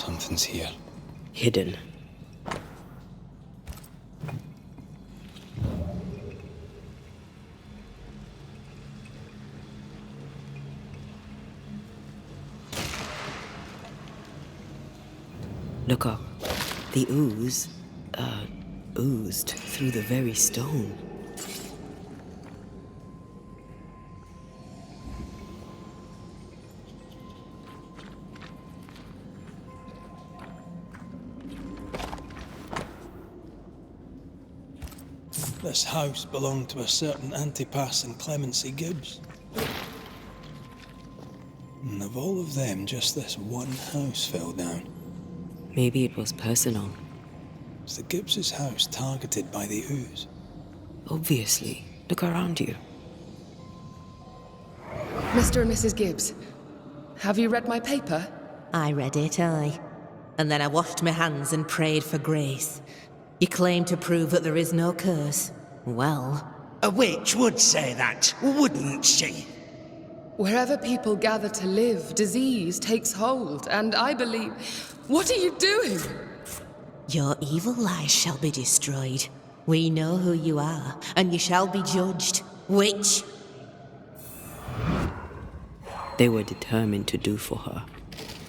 Something's here. Hidden. Look up. The ooze, oozed through the very stone. This house belonged to a certain Antipas and Clemency Gibbs. And of all of them, just this one house fell down. Maybe it was personal. Was the Gibbs' house targeted by the ooze? Obviously. Look around you. Mr. and Mrs. Gibbs, have you read my paper? I read it, aye. And then I washed my hands and prayed for grace. You claim to prove that there is no curse. Well... A witch would say that, wouldn't she? Wherever people gather to live, disease takes hold, and I believe... What are you doing? Your evil lies shall be destroyed. We know who you are, and you shall be judged. Witch! They were determined to do for her.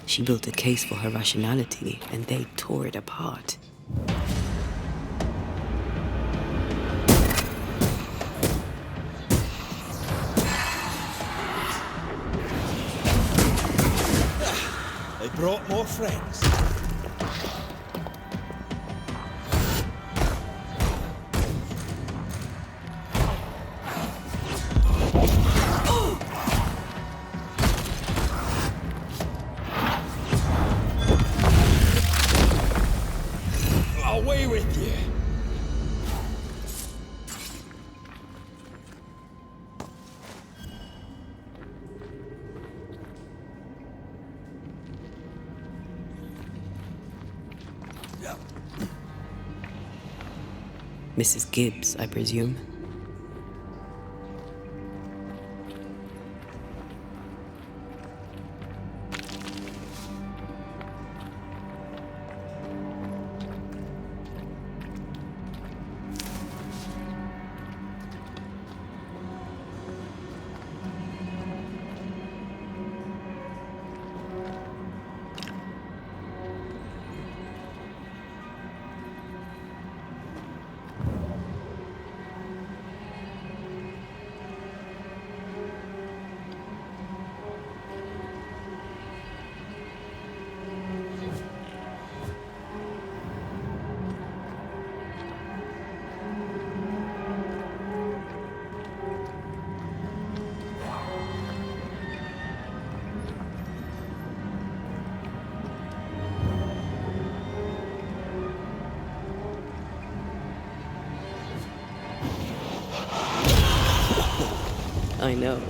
She built a case for her rationality, and they tore it apart. They brought more friends. Away with you! Mrs. Gibbs, I presume. I know.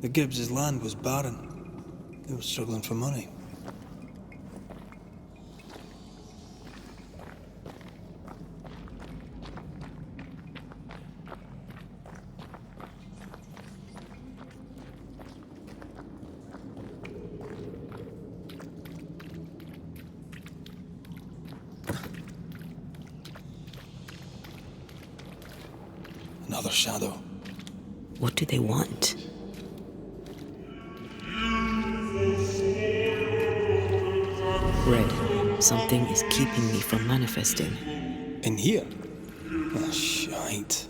The Gibbs' land was barren. They were struggling for money. Another shadow. What do they want? Red, something is keeping me from manifesting. In here? Ah, shite.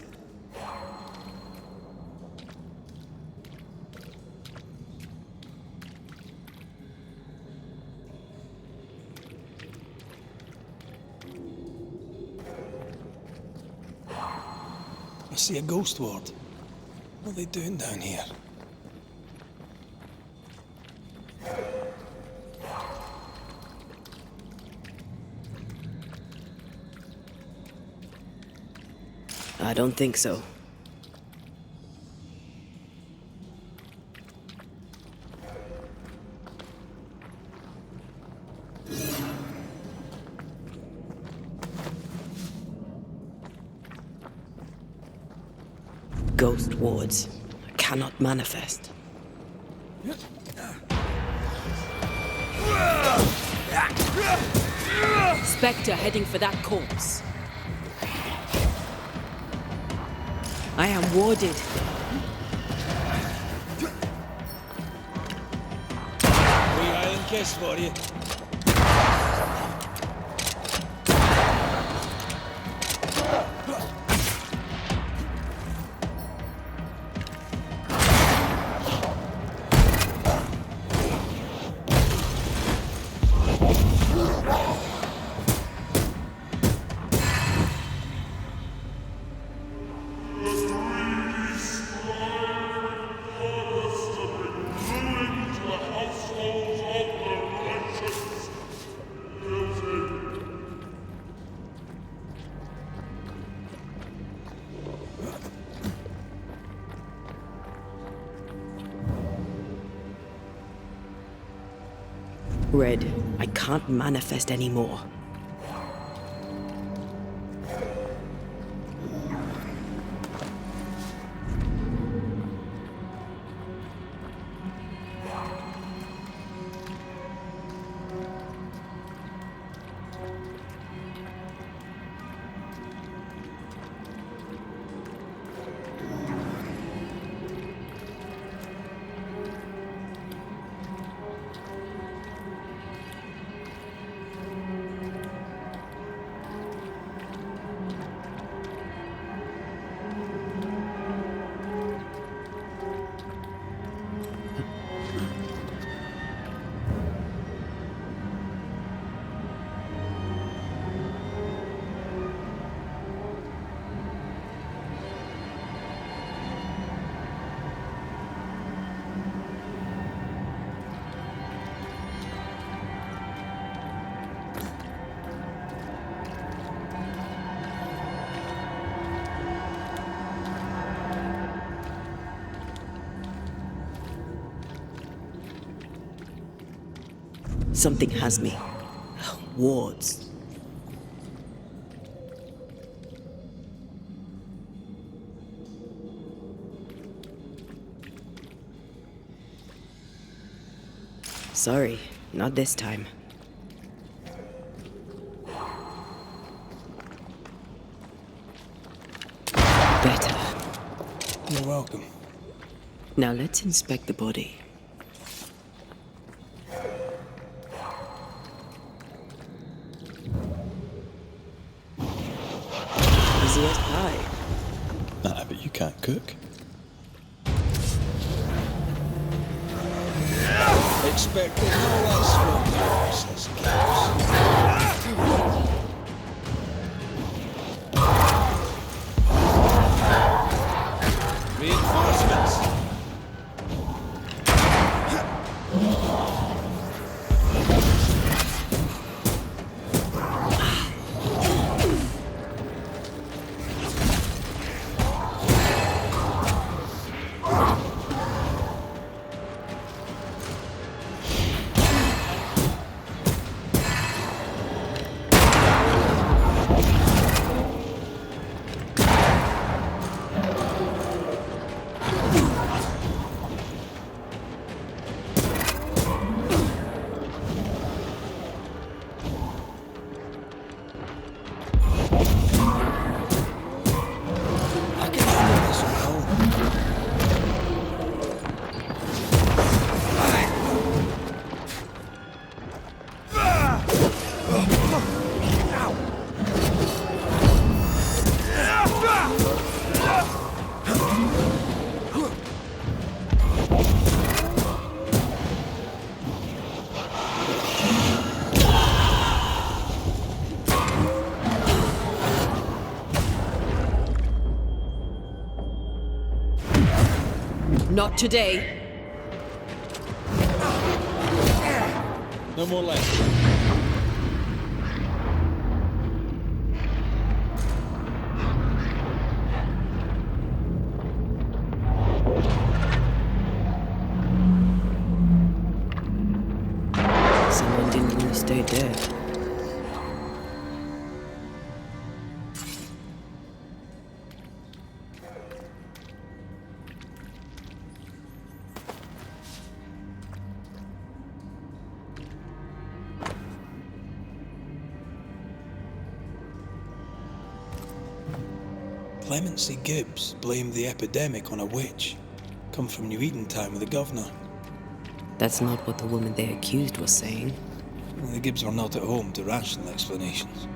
I see a ghost ward. What are they doing down here? I don't think so. Ghost wards. I cannot manifest. Spectre heading for that corpse. I am warded. Wee island kiss for you. Red, I can't manifest anymore. Something has me. Wards. Sorry, not this time. Better. You're welcome. Now let's inspect the body. Easy as pie. Nah, but you can't cook. Expected no less from the useless cows. Reinforcements. Not today. No more left. Someone didn't really stay dead. Clemency Gibbs blamed the epidemic on a witch. Come from New Eden town with the governor. That's not what the woman they accused was saying. The Gibbs were not at home to rational explanations.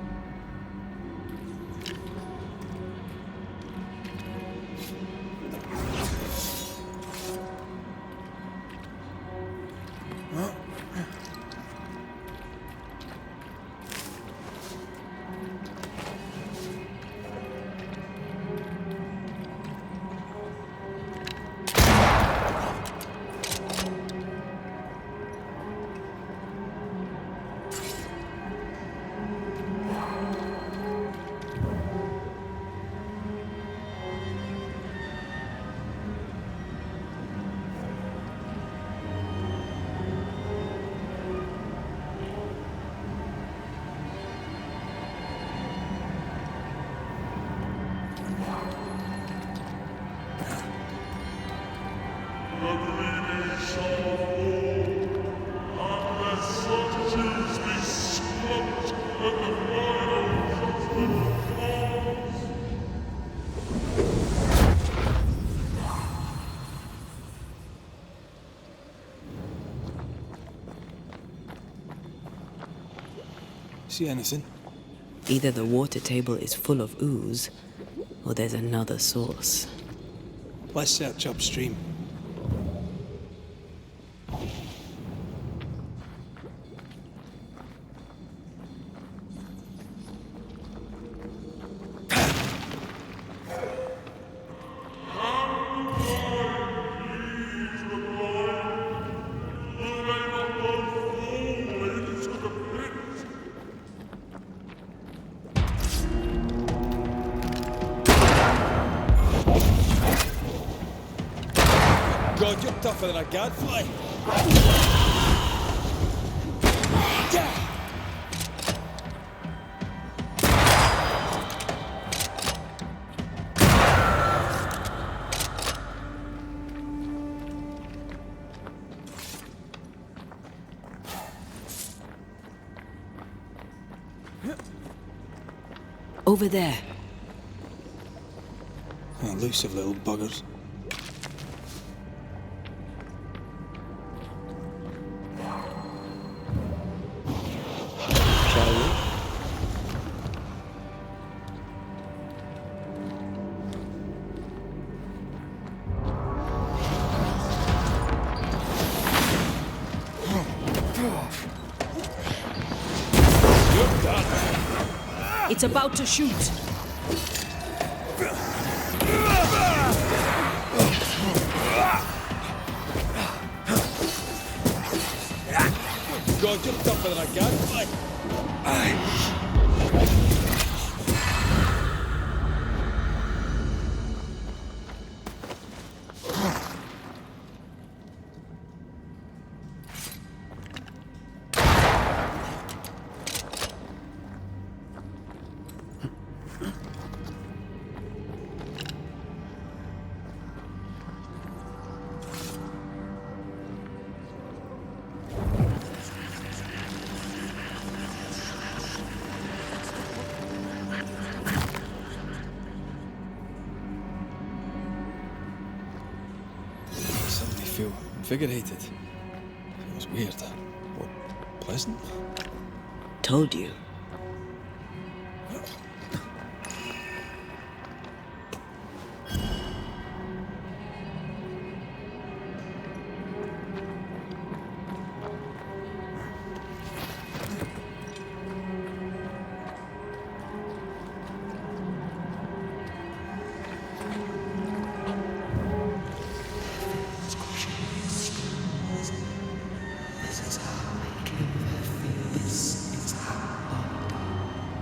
See anything? Either the water table is full of ooze, or there's another source. Let's search upstream. God, you're tougher than a gadfly. Over there. Elusive little buggers. It's about to shoot. God, you're tougher than a gadfly. Feel invigorated. It was weird. Well, pleasant? Told you.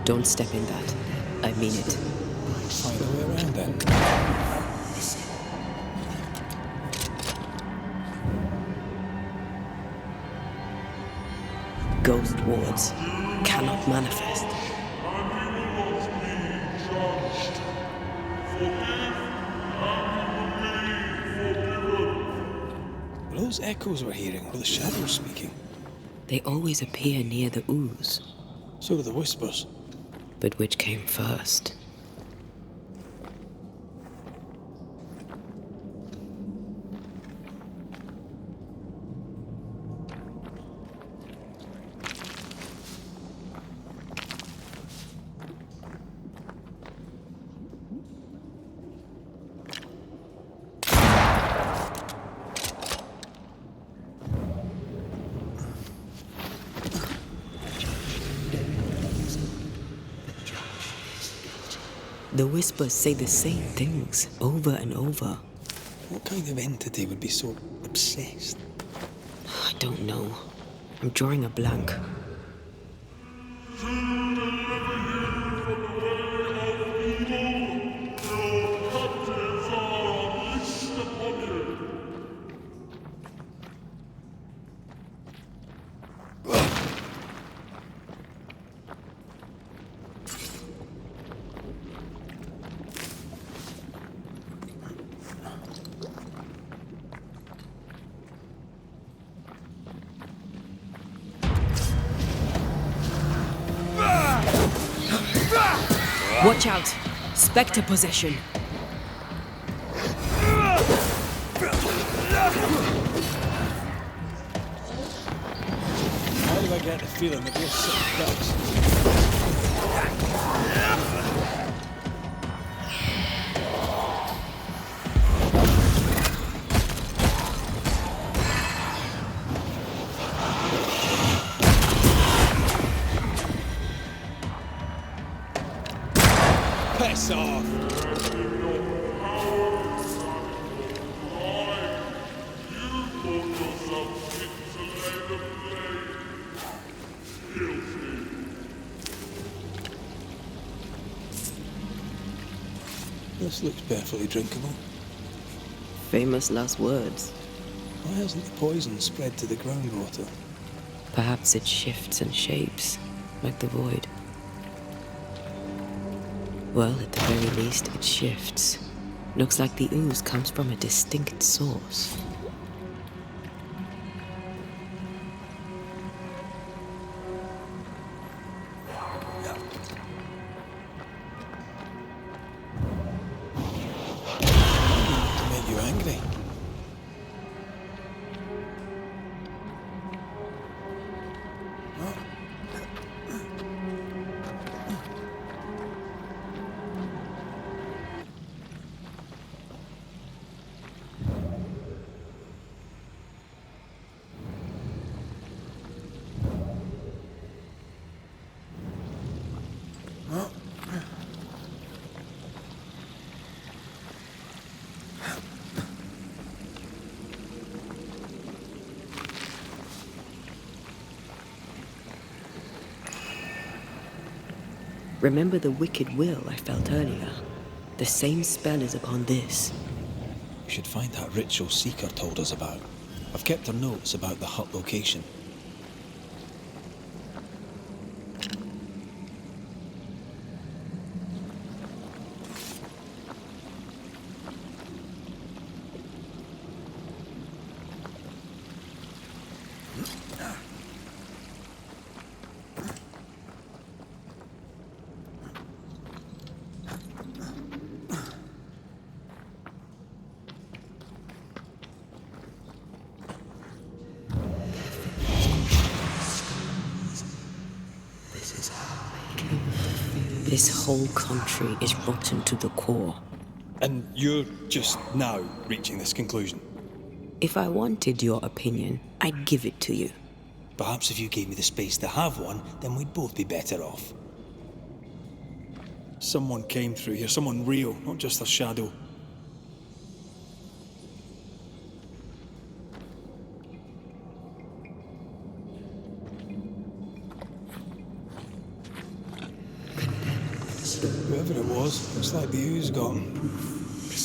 Don't step in that. I mean it. Find a way around then. Ghost wards cannot manifest. Were those echoes we're hearing, or the shadows speaking? They always appear near the ooze. So do the whispers. But which came first? The whispers say the same things over and over. What kind of entity would be so obsessed? I don't know. I'm drawing a blank. Watch out! Spectre possession! Why do I get the feeling that we're sick ducks? Piss off! This looks perfectly drinkable. Famous last words. Why hasn't the poison spread to the groundwater? Perhaps it shifts and shapes, like the void. Well, at the very least, it shifts. Looks like the ooze comes from a distinct source. To make you angry. Remember the wicked will I felt earlier? The same spell is upon this. We should find that ritual Seeker told us about. I've kept her notes about the hut location. This whole country is rotten to the core. And you're just now reaching this conclusion? If I wanted your opinion, I'd give it to you. Perhaps if you gave me the space to have one, then we'd both be better off. Someone came through here, someone real, not just a shadow. Whoever it was, looks like the ooze got him.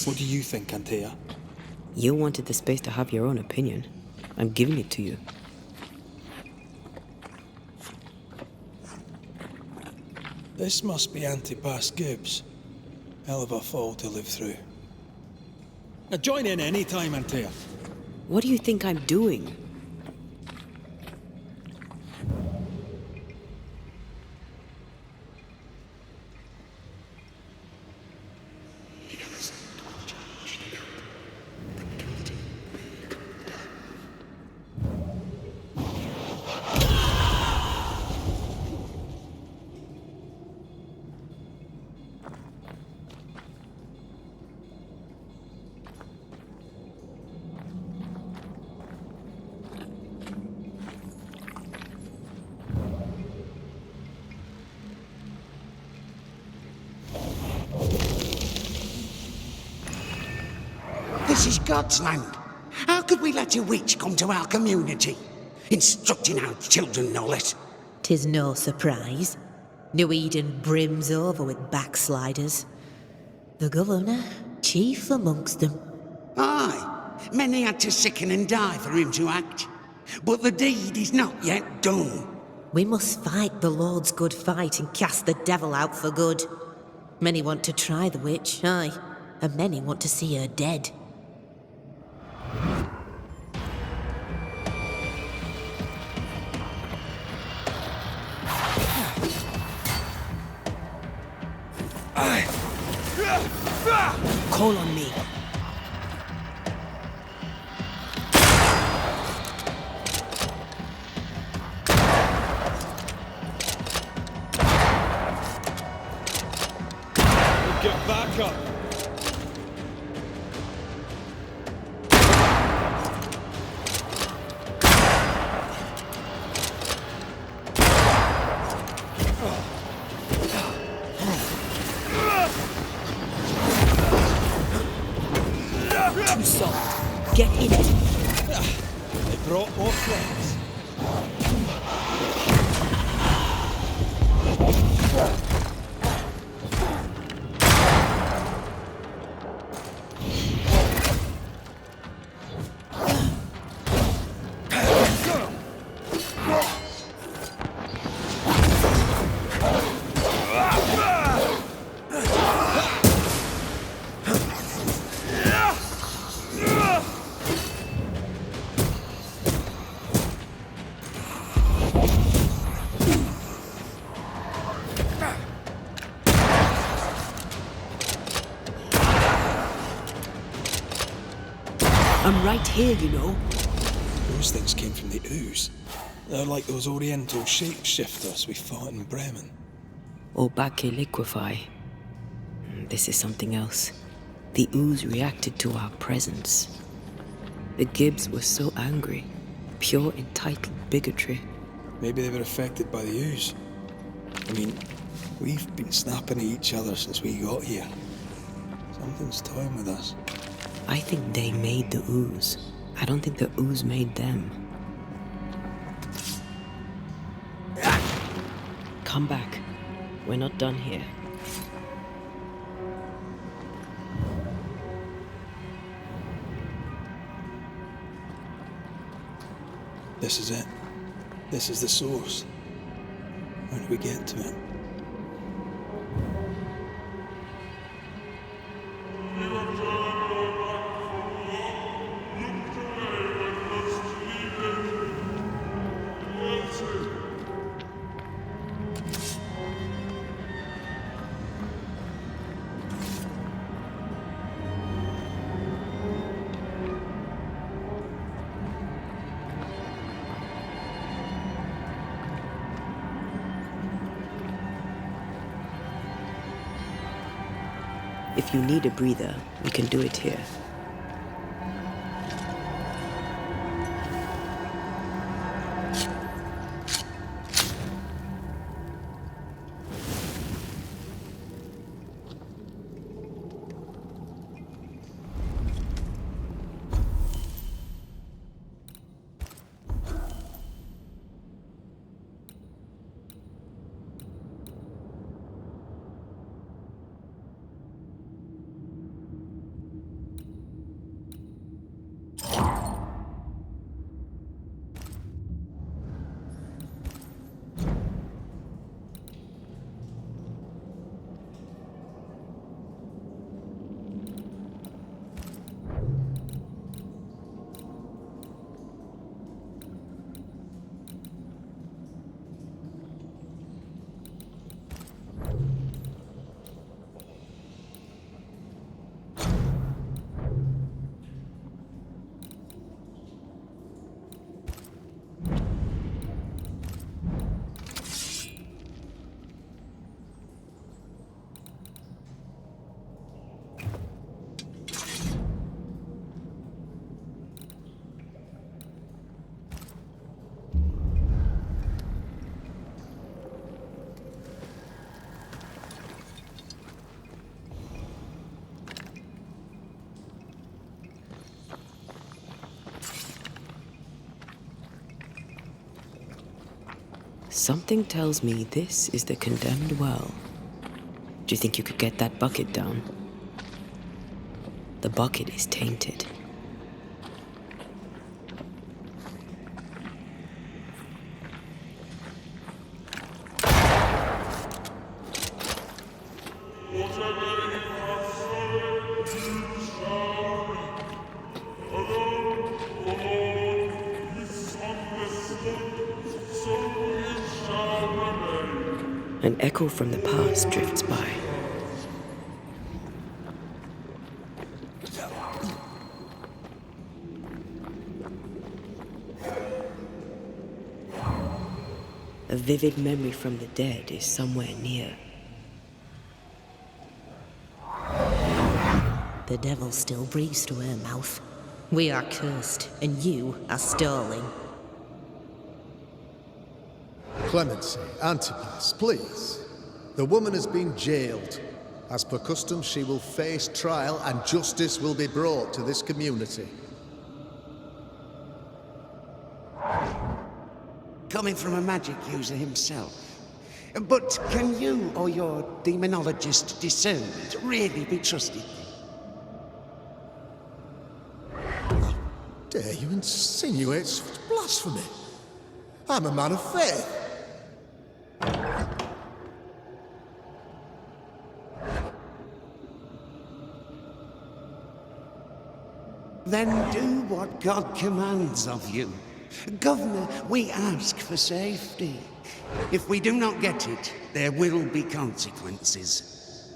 What do you think, Antea? You wanted the space to have your own opinion. I'm giving it to you. This must be Antipas Gibbs. Hell of a fall to live through. Now join in any time, Antea. What do you think I'm doing? This is God's land. How could we let a witch come to our community? Instructing our children, no less. 'Tis no surprise. New Eden brims over with backsliders. The governor, chief amongst them. Aye, many had to sicken and die for him to act. But the deed is not yet done. We must fight the Lord's good fight and cast the devil out for good. Many want to try the witch, aye, and many want to see her dead. Call on me. Get back up. Too soft. Get in it. They brought more friends. I'm right here, you know. Those things came from the ooze. They're like those oriental shapeshifters we fought in Bremen. Or Bacche liquefy. This is something else. The ooze reacted to our presence. The Gibbs were so angry. Pure entitled bigotry. Maybe they were affected by the ooze. I mean, we've been snapping at each other since we got here. Something's toying with us. I think they made the ooze. I don't think the ooze made them. Come back. We're not done here. This is it. This is the source. When do we get to it? If you need a breather, we can do it here. Something tells me this is the condemned well. Do you think you could get that bucket down? The bucket is tainted. An echo from the past drifts by. A vivid memory from the dead is somewhere near. The devil still breathes through her mouth. We are cursed, and you are stalling. Clemency, Antipas, please. The woman has been jailed. As per custom, she will face trial and justice will be brought to this community. Coming from a magic user himself. But can you or your demonologist discernment really be trusted? How dare you insinuate such blasphemy? I'm a man of faith. Then do what God commands of you. Governor, we ask for safety. If we do not get it, there will be consequences.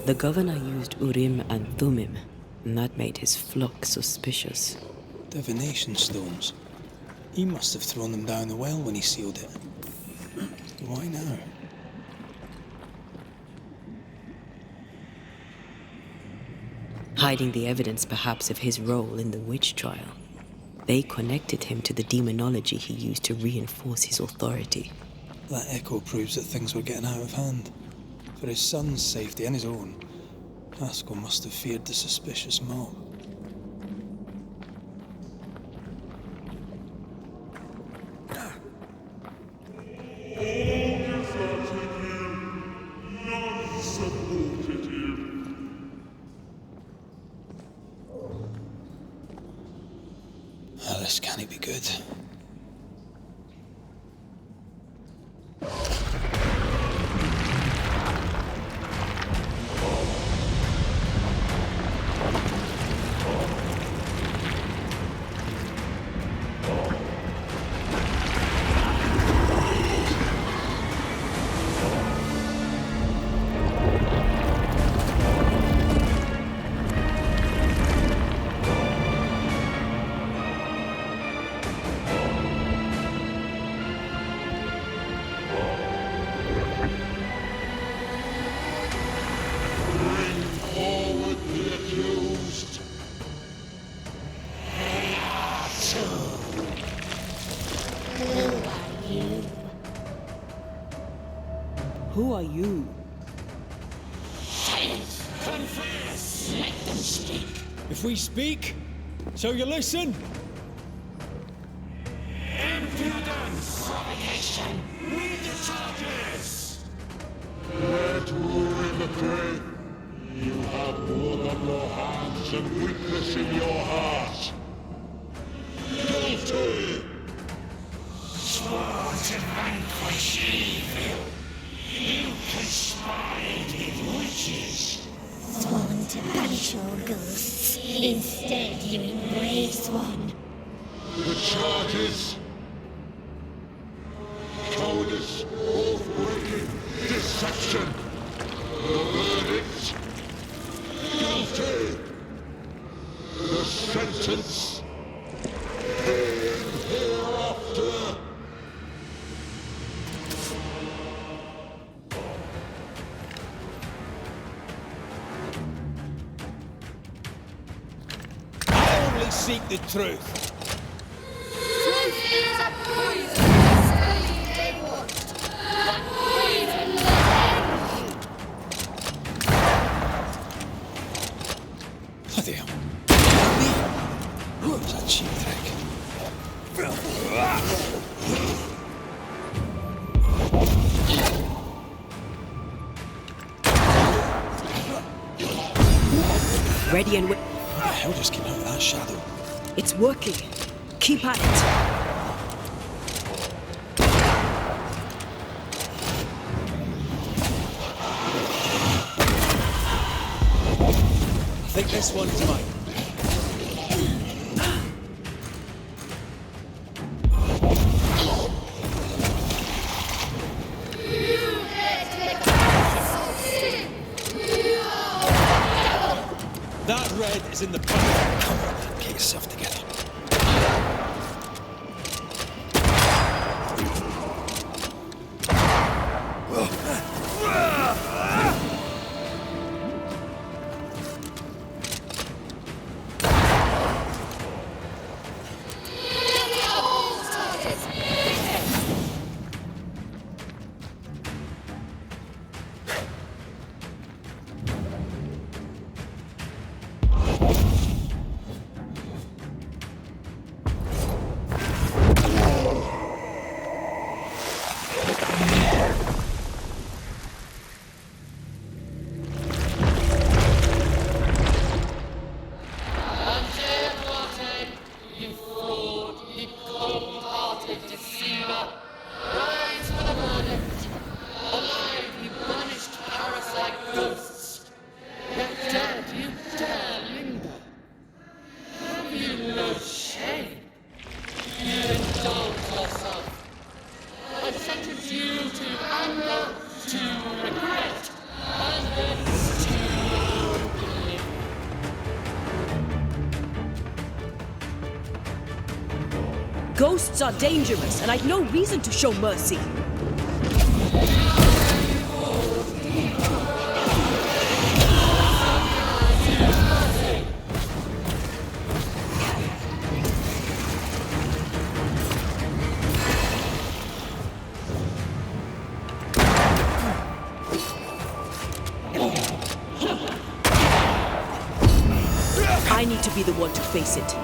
The governor used Urim and Thummim, and that made his flock suspicious. Divination stones. He must have thrown them down the well when he sealed it. Why now? Hiding the evidence perhaps of his role in the witch trial. They connected him to the demonology he used to reinforce his authority. That echo proves that things were getting out of hand. For his son's safety and his own, Pascal must have feared the suspicious mob. Well, this can't be good. Who are you? Confess! Let them speak! If we speak, so you listen? Impudence! Provocation! Read the charges! Where to in the grave? You have blood on your hands and weakness in your heart. Guilty! Swore to vanquish evil! You conspired with witches! Sworn to banish all ghosts. Instead, you embrace one. The charges? Cowardice, oath-breaking, deception. The verdict? Guilty. The sentence? Pain hereafter. I only seek the truth. Truth is a poison. Say what? Ready and How the hell just came out of that shadow? it's working. Keep at it. I think this one's mine. That red is in the back. Come on, get yourself together. Ghosts are dangerous, and I'd no reason to show mercy. I need to be the one to face it.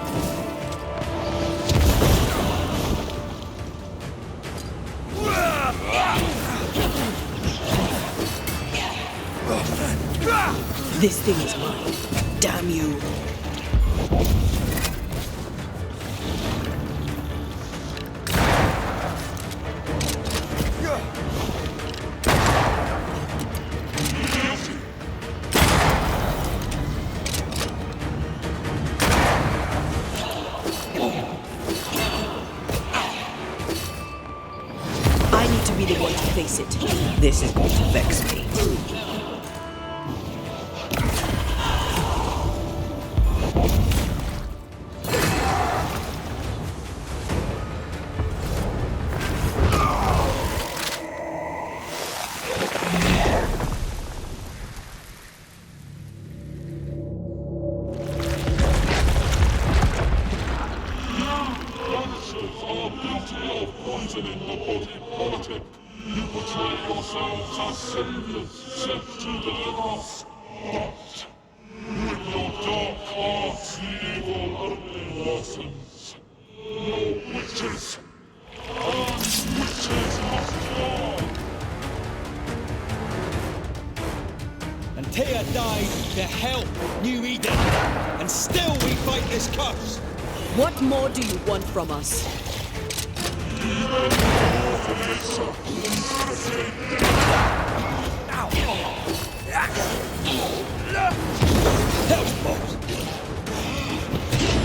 This thing is mine. Damn you. I need to be the one to face it. This is going to vex me. Banishers are guilty of poisoning the body politic. You portray yourselves as saviors sent to deliver us. But with your dark arts, the evil only worsens. No witches. And witches must die. And Taya died to help New Eden. And still we fight this curse. What more do you want from us? Hell's balls.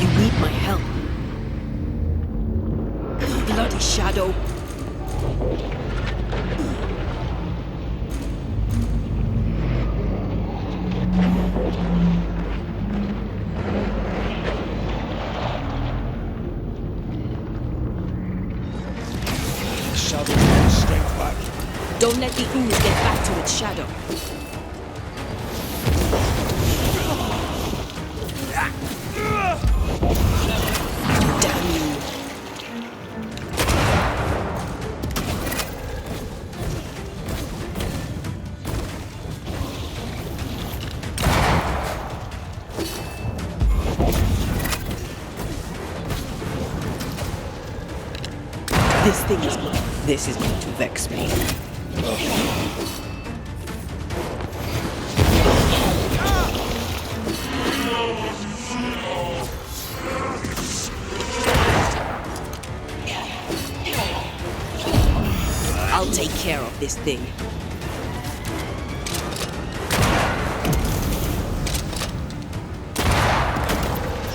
You need my help. Bloody shadow. Shadow's got strength back. Don't let the ooze get back to its shadow. Damn you. This is going to vex me. I'll take care of this thing.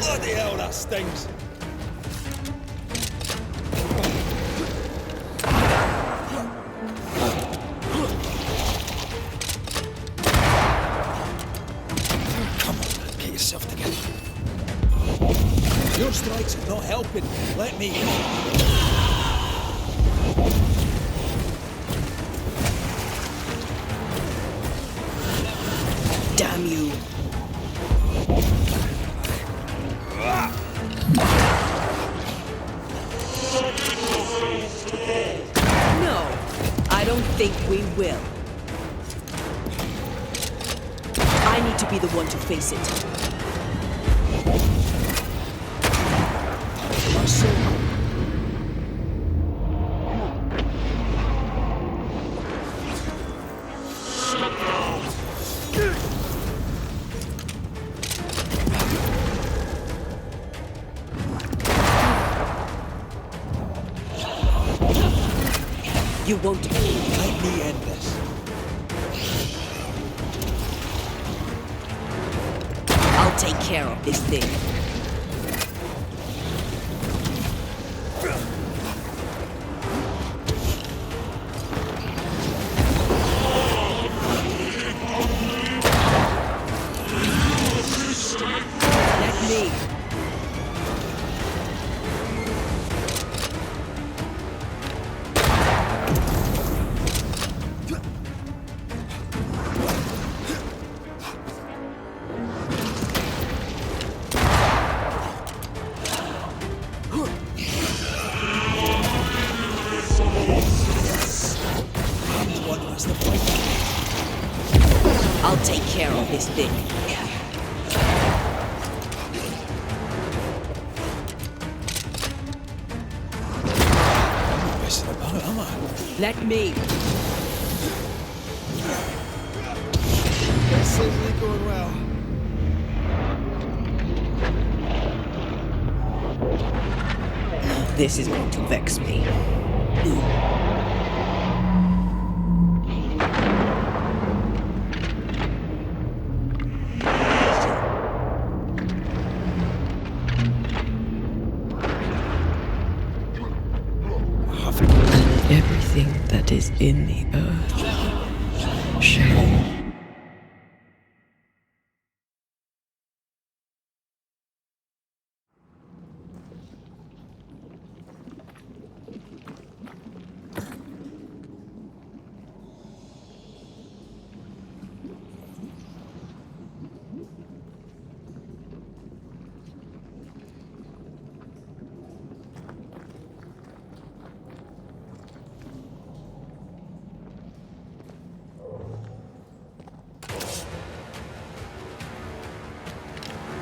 Bloody hell, that stings. Come on, man, get yourself together. Your strikes are not helping. Let me. Damn you. No, I don't think we will. I need to be the one to face it. You won't let me end this. I'll take care of this thing. Let me. I'll take care of this thing. I'm not messing about, am I? Let me. This isn't going well. This is going to vex me. Everything that is in the earth shall.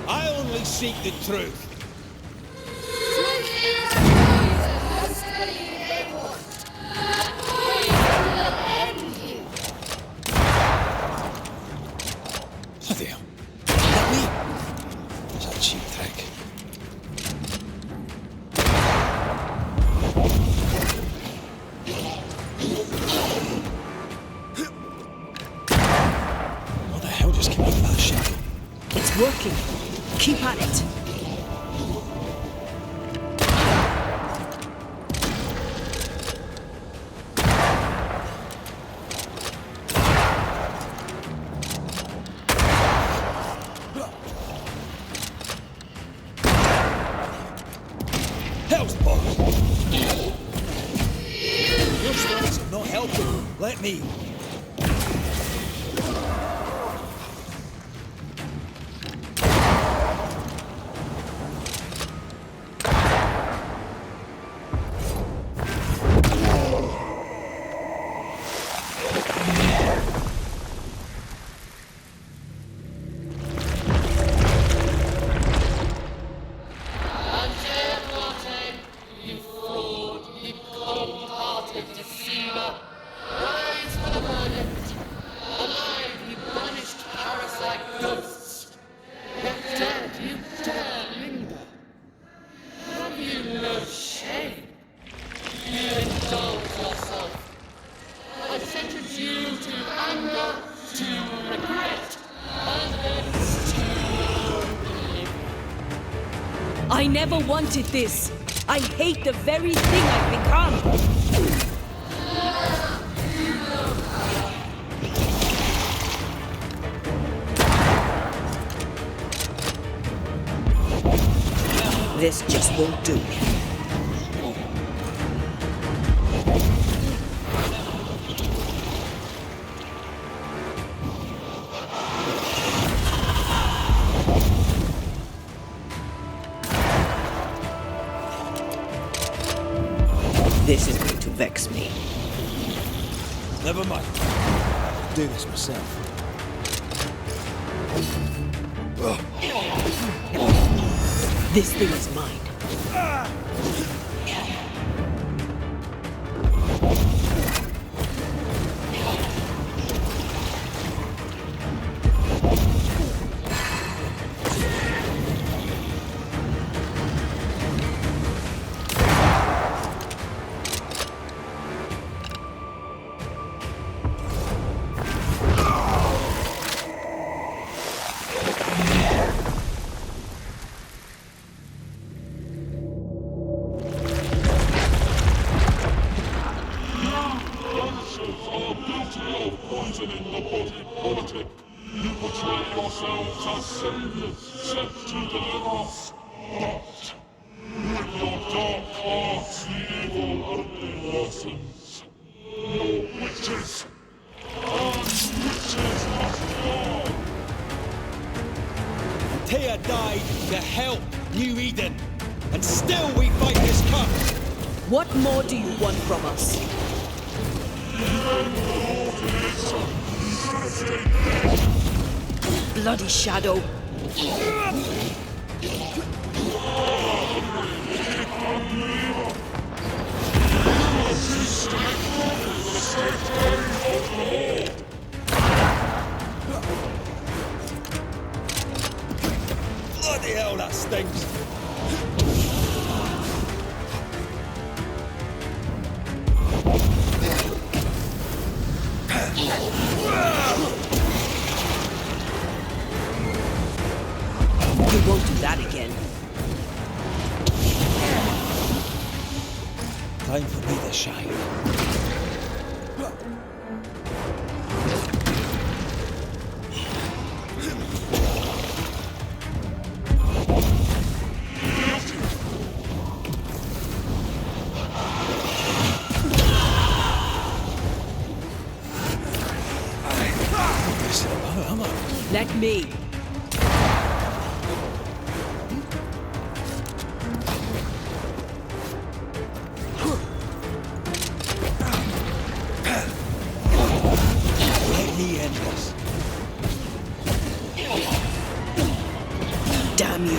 I only seek the truth. Bloody hell. Let me. That's a cheap trick. What the hell just came out of that shadow? It's working. Keep at it. Hell's boss. Your strikes are not helping. Let me. never wanted this. I hate the very thing I've become. This just won't do. This is going to vex me. Never mind. I'll do this myself. This thing is mine. Poisoning the body politic. You portray yourselves as saviors sent to deliver us. But with your dark arts, the evil only worsens. Your witches and witches must fall. Tia died to help New Eden, and still we fight this curse. What more do you want from us? Bloody shadow. Bloody hell, that stinks. You won't do that again. Time for me to shine. Let me. Let me end this. Damn you.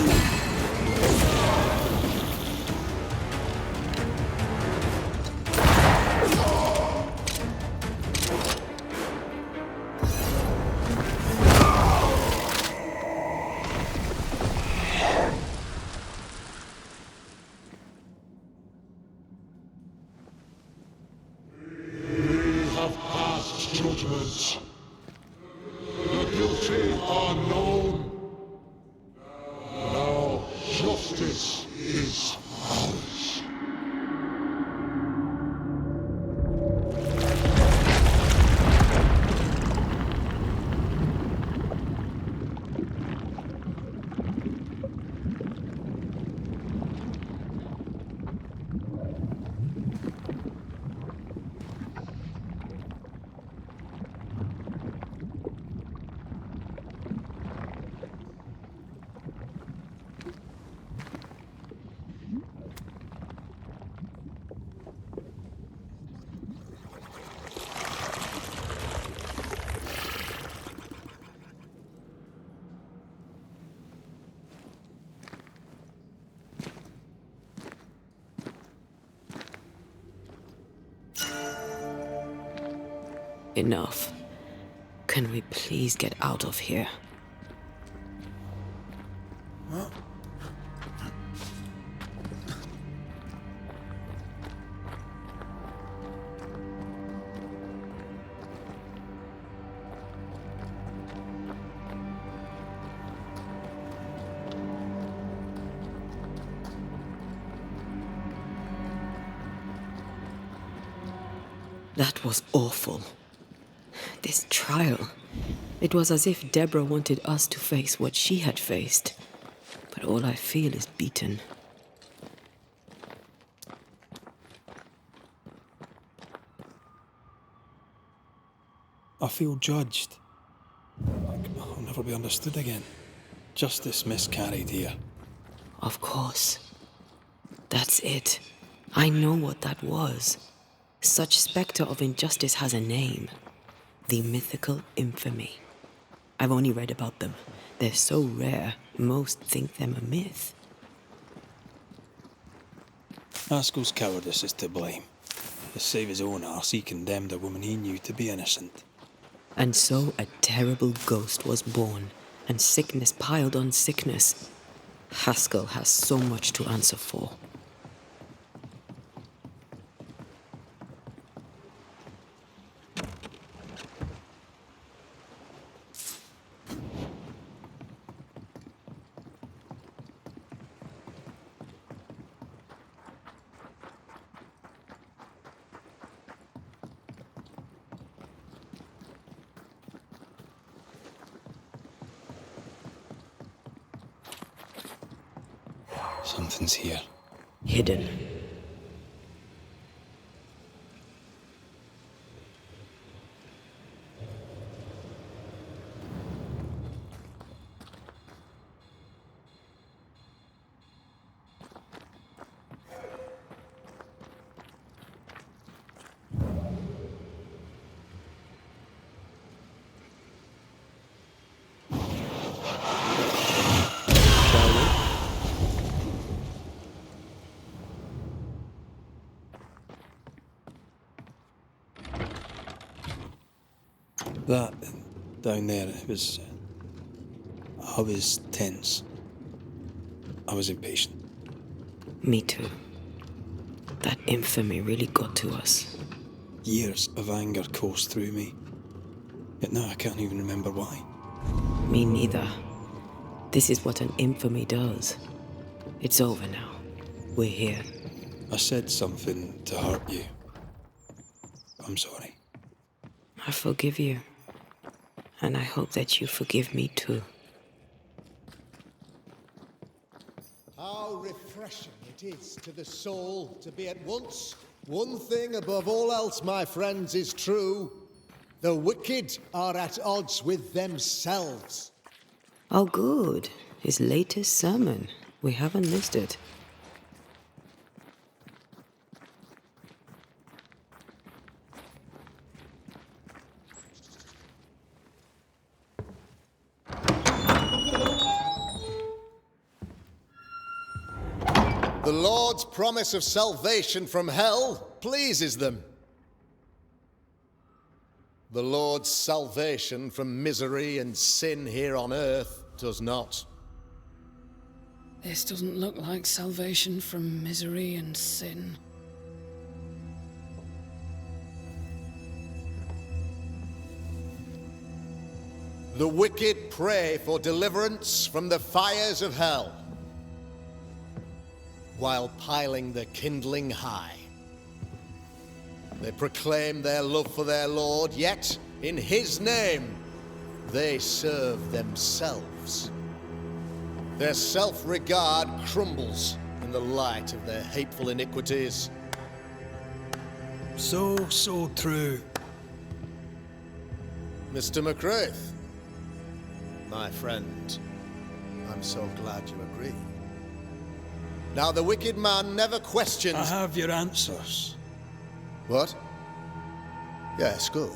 Judgment. The guilty are known. Now justice is ours. Enough. Can we please get out of here? That was awful. This trial. It was as if Deborah wanted us to face what she had faced. But all I feel is beaten. I feel judged. Like I'll never be understood again. Justice miscarried here. Of course. That's it. I know what that was. Such spectre of injustice has a name. The mythical infamy. I've only read about them. They're so rare, most think them a myth. Haskell's cowardice is to blame. To save his own arse, he condemned a woman he knew to be innocent. And so a terrible ghost was born, and sickness piled on sickness. Haskell has so much to answer for. Something's here. Hidden. That down there, it was... I was tense. I was impatient. Me too. That infamy really got to us. Years of anger coursed through me. Yet now I can't even remember why. Me neither. This is what an infamy does. It's over now. We're here. I said something to hurt you. I'm sorry. I forgive you. And I hope that you forgive me too. How refreshing it is to the soul to be at once. One thing above all else, my friends, is true. The wicked are at odds with themselves. Oh, good. His latest sermon. We haven't missed it. The Lord's promise of salvation from hell pleases them. The Lord's salvation from misery and sin here on earth does not. This doesn't look like salvation from misery and sin. The wicked pray for deliverance from the fires of hell, while piling the kindling high. They proclaim their love for their Lord, yet in his name they serve themselves. Their self-regard crumbles in the light of their hateful iniquities. So true. Mr. McCraith, my friend, I'm so glad you agree. Now, the wicked man never questions... I have your answers. What? Yes, good.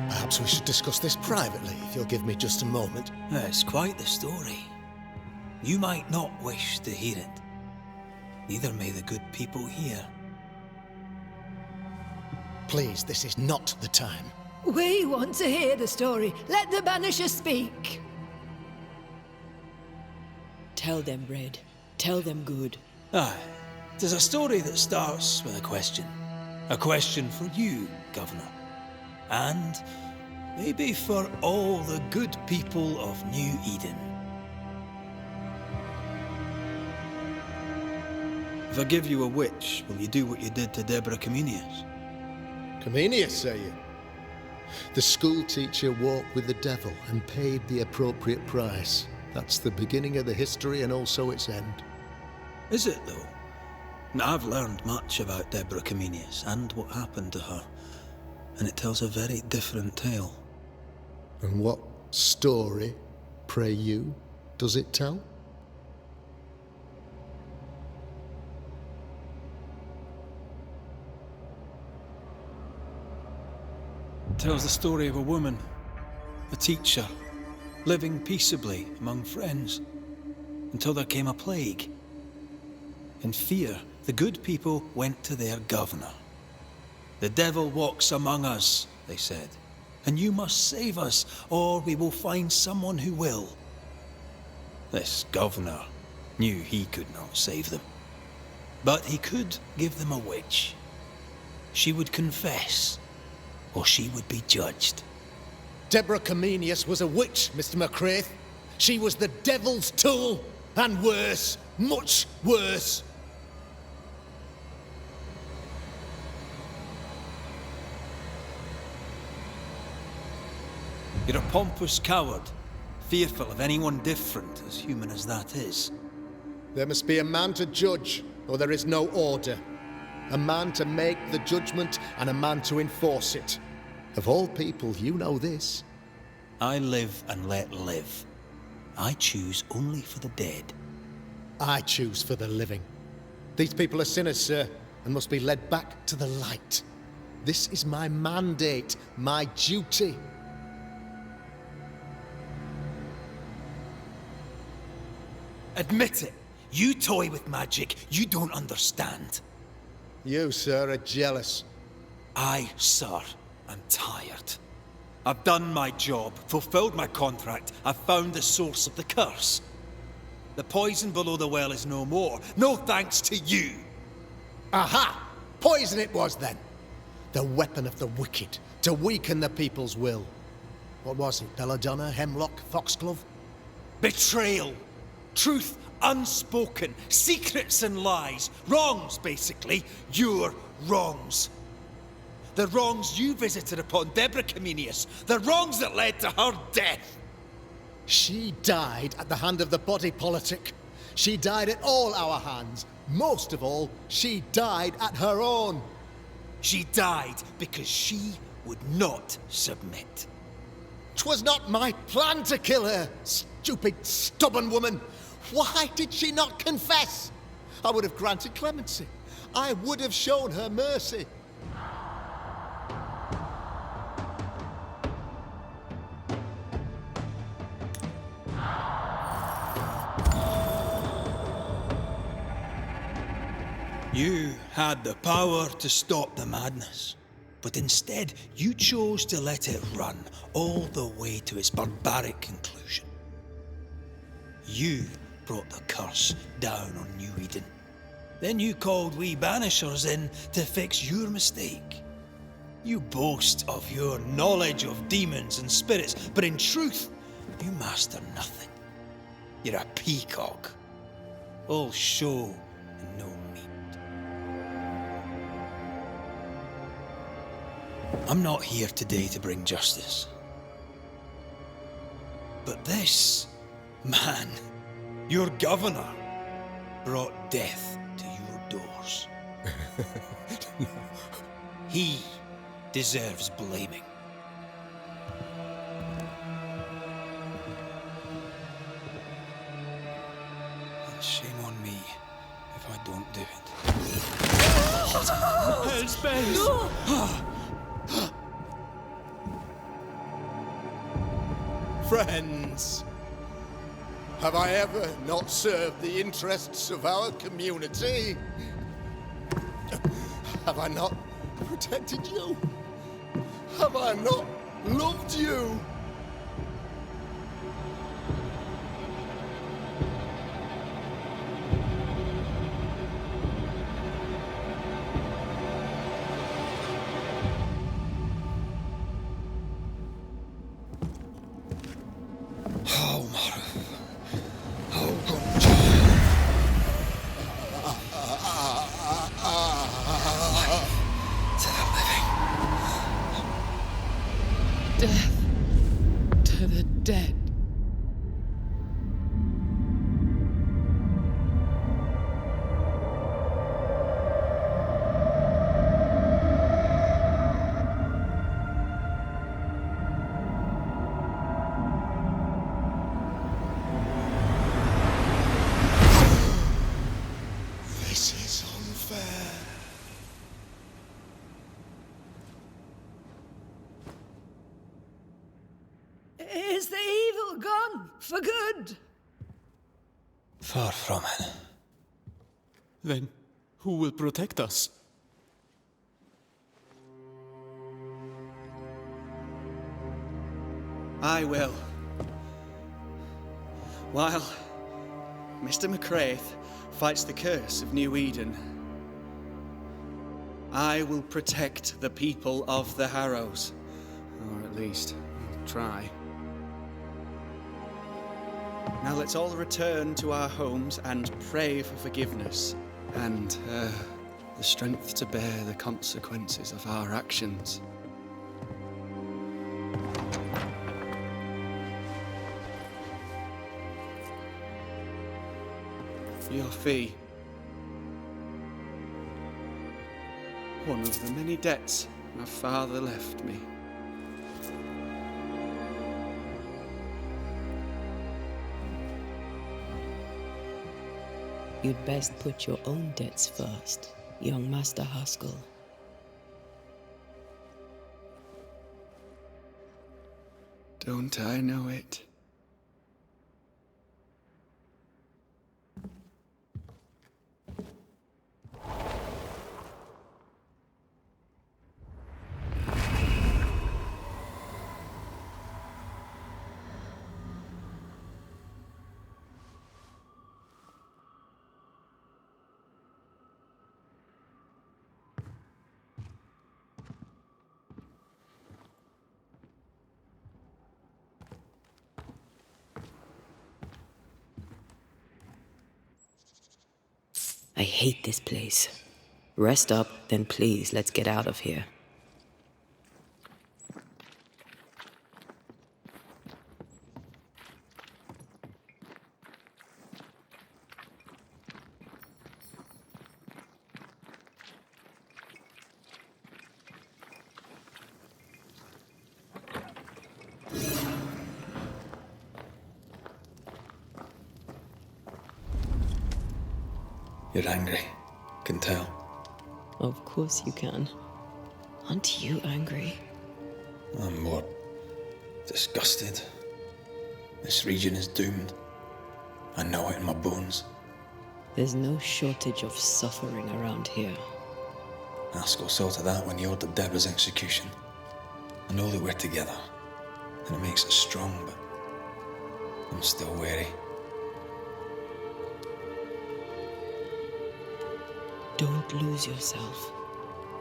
Perhaps we should discuss this privately, if you'll give me just a moment. It's quite the story. You might not wish to hear it. Neither may the good people hear. Please, this is not the time. We want to hear the story. Let the Banishers speak. Tell them, Red. Tell them good. Aye. It is a story that starts with a question. A question for you, Governor. And maybe for all the good people of New Eden. If I give you a witch, will you do what you did to Deborah Comenius? Comenius, say you? The school teacher walked with the devil and paid the appropriate price. That's the beginning of the history and also its end. Is it, though? Now, I've learned much about Deborah Comenius and what happened to her, and it tells a very different tale. And what story, pray you, does it tell? It tells the story of a woman, a teacher, living peaceably among friends, until there came a plague. In fear, the good people went to their governor. "The devil walks among us," they said, "and you must save us, or we will find someone who will." This governor knew he could not save them, but he could give them a witch. She would confess, or she would be judged. Deborah Comenius was a witch, Mr. McCraith. She was the devil's tool, and worse, much worse. You're a pompous coward, fearful of anyone different, as human as that is. There must be a man to judge, or there is no order. A man to make the judgment, and a man to enforce it. Of all people, you know this. I live and let live. I choose only for the dead. I choose for the living. These people are sinners, sir, and must be led back to the light. This is my mandate, my duty. Admit it. You toy with magic you don't understand. You, sir, are jealous. I, sir, am tired. I've done my job, fulfilled my contract. I've found the source of the curse. The poison below the well is no more. No thanks to you. Aha! Poison it was then. The weapon of the wicked, to weaken the people's will. What was it? Belladonna, hemlock, foxglove? Betrayal. Truth unspoken. Secrets and lies. Wrongs, basically. Your wrongs. The wrongs you visited upon Deborah Comenius. The wrongs that led to her death. She died at the hand of the body politic. She died at all our hands. Most of all, she died at her own. She died because she would not submit. 'Twas not my plan to kill her, stupid, stubborn woman. Why did she not confess? I would have granted clemency. I would have shown her mercy. You had the power to stop the madness, but instead you chose to let it run all the way to its barbaric conclusion. You brought the curse down on New Eden. Then you called we Banishers in to fix your mistake. You boast of your knowledge of demons and spirits, but in truth, you master nothing. You're a peacock. All show and no meat. I'm not here today to bring justice. But this man, your governor, brought death to your doors. He deserves blaming. And shame on me if I don't do it. Hellspace! No! Friends, have I ever not served the interests of our community? Have I not protected you? Have I not loved you? is unfair. Is the evil gone for good? Far from it. Then who will protect us? I will. While Mr. McCraith fights the curse of New Eden, I will protect the people of the Harrows. Or at least, try. Now let's all return to our homes and pray for forgiveness and the strength to bear the consequences of our actions. Your fee. One of the many debts my father left me. You'd best put your own debts first, young Master Haskell. Don't I know it? I hate this place. Rest up, then please, let's get out of here. You're angry. Can tell. Of course you can. Aren't you angry? I'm more disgusted. This region is doomed. I know it in my bones. There's no shortage of suffering around here. Haskell sorted that when he ordered Deborah's execution. I know that we're together, and it makes us strong, but I'm still wary. Don't lose yourself.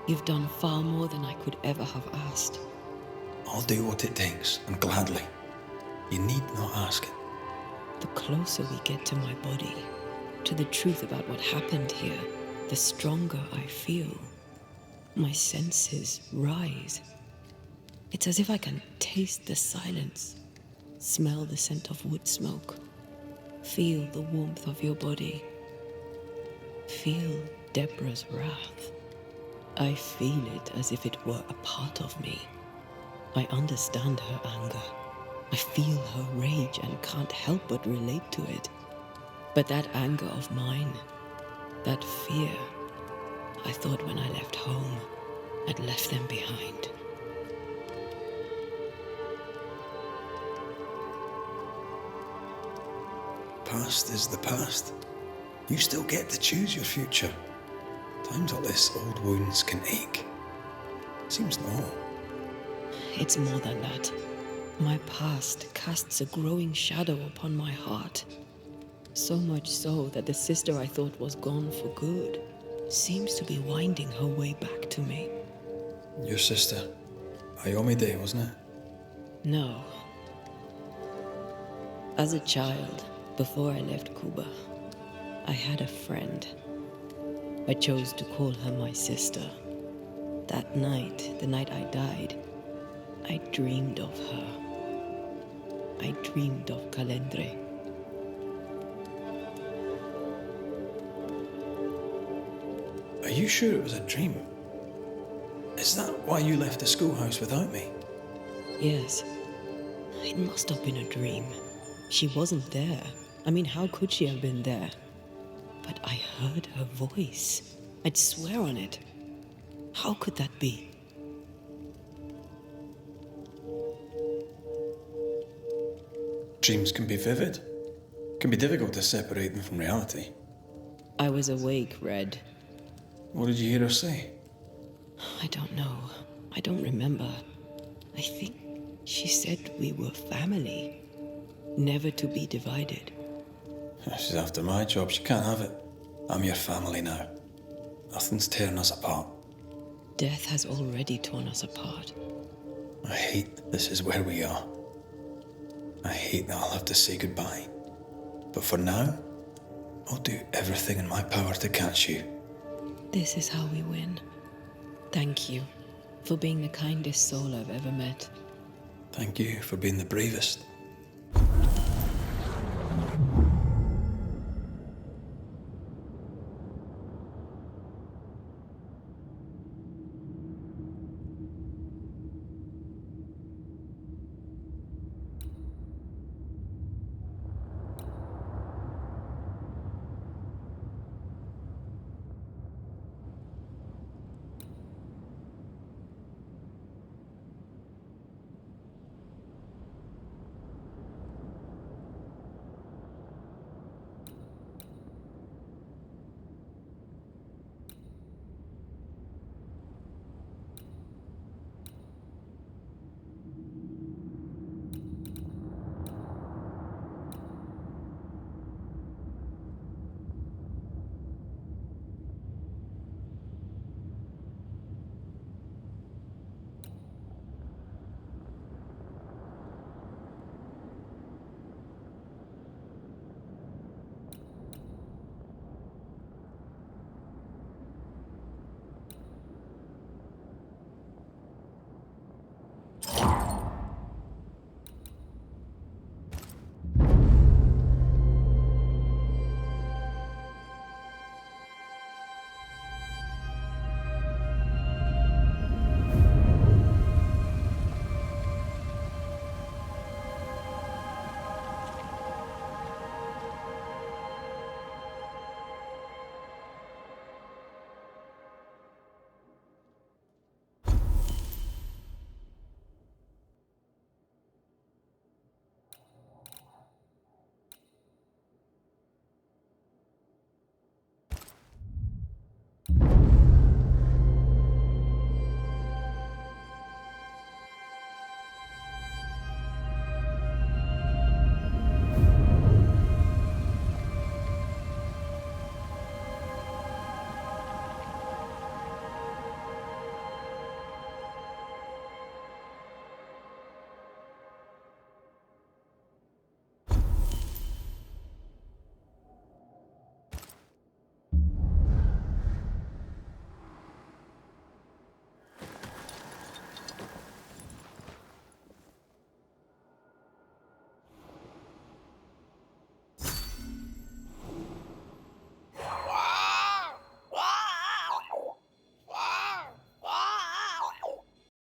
You've done far more than I could ever have asked. I'll do what it takes, and gladly. You need not ask it. The closer we get to my body, to the truth about what happened here, the stronger I feel. My senses rise. It's as if I can taste the silence, smell the scent of wood smoke, feel the warmth of your body, feel Deborah's wrath. I feel it as if it were a part of me. I understand her anger. I feel her rage and can't help but relate to it. But that anger of mine, that fear, I thought when I left home, I'd left them behind. Past is the past. You still get to choose your future. Times like this, old wounds can ache. Seems no. It's more than that. My past casts a growing shadow upon my heart. So much so that the sister I thought was gone for good seems to be winding her way back to me. Your sister, Ayomide, wasn't it? No. As a child, before I left Cuba, I had a friend. I chose to call her my sister. That night, the night I died, I dreamed of her. I dreamed of Calendre. Are you sure it was a dream? Is that why you left the schoolhouse without me? Yes. It must have been a dream. She wasn't there. I mean, how could she have been there? But I heard her voice. I'd swear on it. How could that be? Dreams can be vivid. Can be difficult to separate them from reality. I was awake, Red. What did you hear her say? I don't know. I don't remember. I think she said we were family. Never to be divided. She's after my job. She can't have it. I'm your family now. Nothing's tearing us apart. Death has already torn us apart. I hate this is where we are. I hate that I'll have to say goodbye. But for now, I'll do everything in my power to catch you. This is how we win. Thank you for being the kindest soul I've ever met. Thank you for being the bravest.